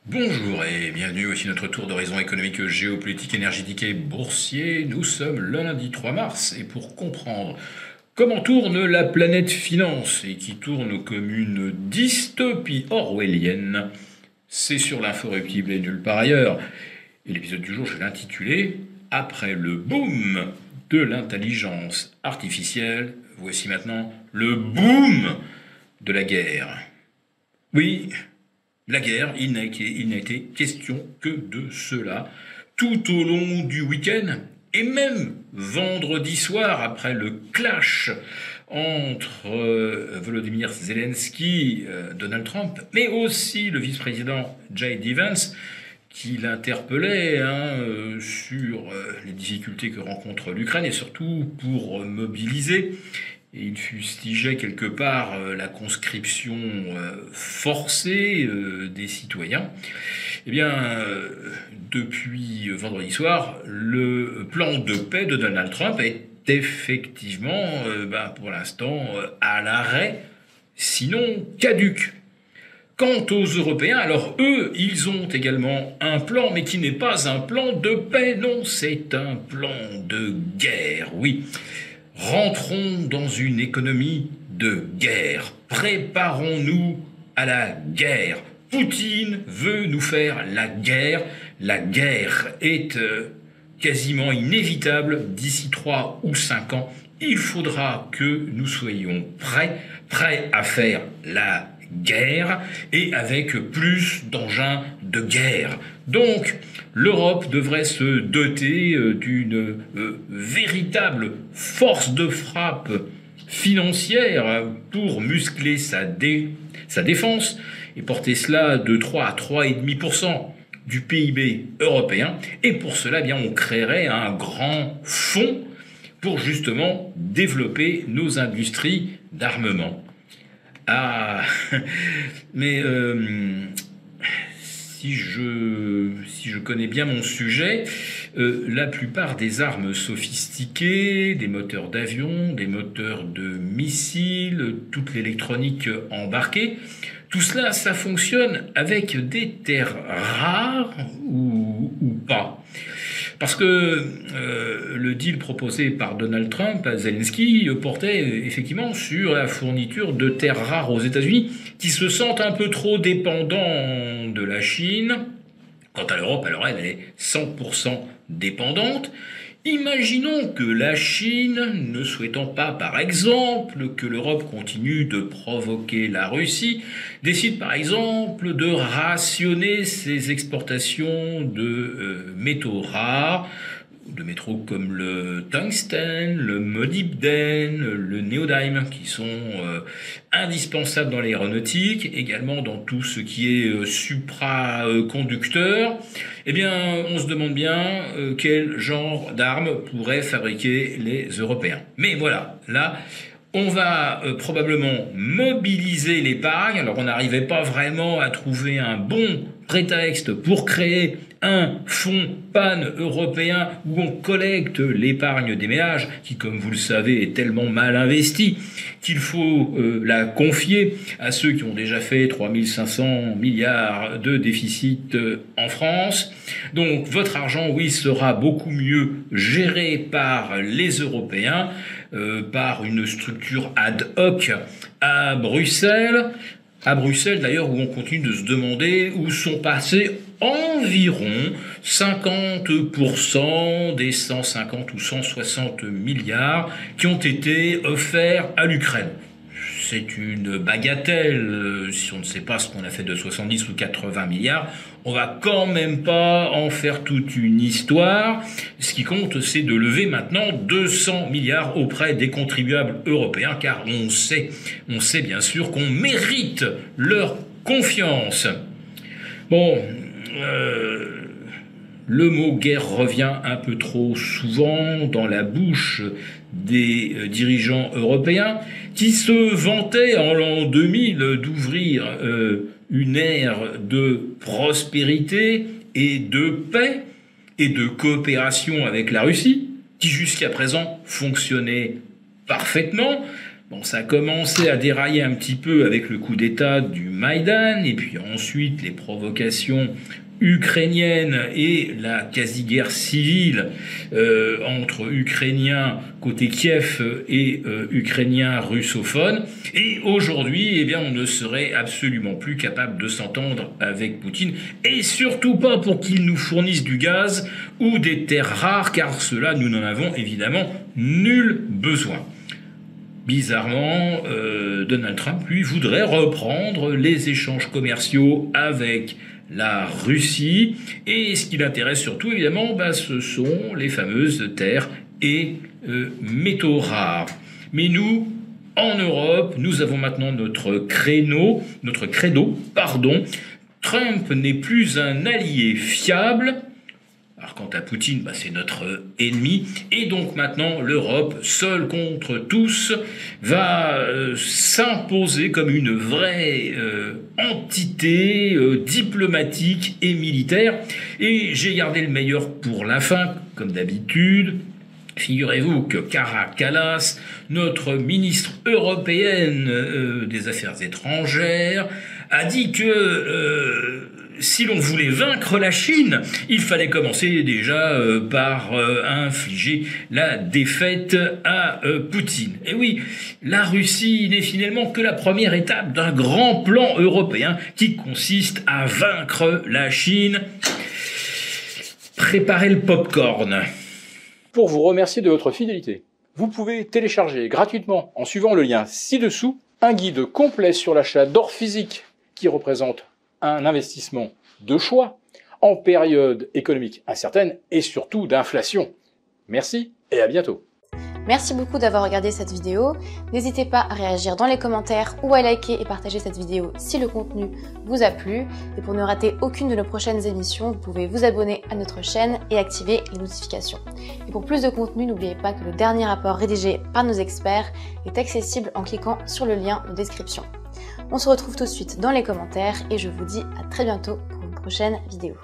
Bonjour et bienvenue, voici notre tour d'horizon économique, géopolitique, énergétique et boursier. Nous sommes le lundi 3 mars et pour comprendre comment tourne la planète finance et qui tourne comme une dystopie orwellienne, c'est sur l'inforruptible et nulle part ailleurs. Et l'épisode du jour, je vais l'intituler Après le boom de l'intelligence artificielle, voici maintenant le boom de la guerre. Oui, la guerre, il n'a été question que de cela tout au long du week-end et même vendredi soir après le clash entre Volodymyr Zelensky, Donald Trump, mais aussi le vice-président J.D. Vance qui l'interpellait sur les difficultés que rencontre l'Ukraine et surtout pour mobiliser. Et il fustigeait quelque part la conscription forcée des citoyens. Eh bien, depuis vendredi soir, le plan de paix de Donald Trump est effectivement, pour l'instant, à l'arrêt, sinon caduc. Quant aux Européens, alors eux, ils ont également un plan, mais qui n'est pas un plan de paix, non, c'est un plan de guerre, oui. Rentrons dans une économie de guerre. Préparons-nous à la guerre. Poutine veut nous faire la guerre. La guerre est quasiment inévitable d'ici 3 ou 5 ans. Il faudra que nous soyons prêts à faire la guerre et avec plus d'engins de guerre. Donc, l'Europe devrait se doter d'une véritable force de frappe financière pour muscler sa défense et porter cela de 3 à 3,5% du PIB européen. Et pour cela, on créerait un grand fonds pour justement développer nos industries d'armement. Ah, mais si je connais bien mon sujet, la plupart des armes sophistiquées, des moteurs d'avion, des moteurs de missiles, toute l'électronique embarquée, tout cela, ça fonctionne avec des terres rares ou pas. Parce que le deal proposé par Donald Trump à Zelensky portait effectivement sur la fourniture de terres rares aux États-Unis qui se sentent un peu trop dépendants de la Chine. Quant à l'Europe, alors elle est 100% dépendante. Imaginons que la Chine, ne souhaitant pas par exemple que l'Europe continue de provoquer la Russie, décide par exemple de rationner ses exportations de métaux rares, de métaux comme le tungstène, le molybdène, le néodyme, qui sont indispensables dans l'aéronautique, également dans tout ce qui est supraconducteur. Eh bien, on se demande bien quel genre d'armes pourraient fabriquer les Européens. Mais voilà, là, on va probablement mobiliser l'épargne. Alors, on n'arrivait pas vraiment à trouver un bon prétexte pour créer un fonds pan-européen où on collecte l'épargne des ménages, qui, comme vous le savez, est tellement mal investie qu'il faut la confier à ceux qui ont déjà fait 3500 milliards de déficit en France. Donc, votre argent, oui, sera beaucoup mieux géré par les Européens, par une structure ad hoc à Bruxelles. À Bruxelles, d'ailleurs, où on continue de se demander où sont passés environ 50% des 150 ou 160 milliards qui ont été offerts à l'Ukraine. C'est une bagatelle. Si on ne sait pas ce qu'on a fait de 70 ou 80 milliards, on va quand même pas en faire toute une histoire. Ce qui compte, c'est de lever maintenant 200 milliards auprès des contribuables européens, car on sait bien sûr qu'on mérite leur confiance. Bon, le mot guerre revient un peu trop souvent dans la bouche des dirigeants européens qui se vantaient en l'an 2000 d'ouvrir une ère de prospérité et de paix et de coopération avec la Russie, qui jusqu'à présent fonctionnait parfaitement. Bon, ça a commencé à dérailler un petit peu avec le coup d'État du Maïdan, et puis ensuite les provocations ukrainiennes et la quasi-guerre civile entre Ukrainiens côté Kiev et Ukrainiens russophones. Et aujourd'hui, eh bien, on ne serait absolument plus capable de s'entendre avec Poutine, et surtout pas pour qu'il nous fournisse du gaz ou des terres rares, car cela, nous n'en avons évidemment nul besoin. Bizarrement, Donald Trump, lui, voudrait reprendre les échanges commerciaux avec la Russie, et ce qui l'intéresse surtout, évidemment, ce sont les fameuses terres et métaux rares. Mais nous, en Europe, nous avons maintenant notre credo. Trump n'est plus un allié fiable. Alors quant à Poutine, c'est notre ennemi, et donc maintenant l'Europe, seule contre tous, va s'imposer comme une vraie entité diplomatique et militaire. Et j'ai gardé le meilleur pour la fin, comme d'habitude. Figurez-vous que Kaja Kallas, notre ministre européenne des Affaires étrangères, a dit que si l'on voulait vaincre la Chine, il fallait commencer déjà par infliger la défaite à Poutine. Et oui, la Russie n'est finalement que la première étape d'un grand plan européen qui consiste à vaincre la Chine. Préparez le popcorn. Pour vous remercier de votre fidélité, vous pouvez télécharger gratuitement, en suivant le lien ci-dessous, un guide complet sur l'achat d'or physique qui représente un investissement de choix en période économique incertaine et surtout d'inflation. Merci et à bientôt. Merci beaucoup d'avoir regardé cette vidéo. N'hésitez pas à réagir dans les commentaires ou à liker et partager cette vidéo si le contenu vous a plu. Et pour ne rater aucune de nos prochaines émissions, vous pouvez vous abonner à notre chaîne et activer les notifications. Et pour plus de contenu, n'oubliez pas que le dernier rapport rédigé par nos experts est accessible en cliquant sur le lien de description. On se retrouve tout de suite dans les commentaires et je vous dis à très bientôt pour une prochaine vidéo.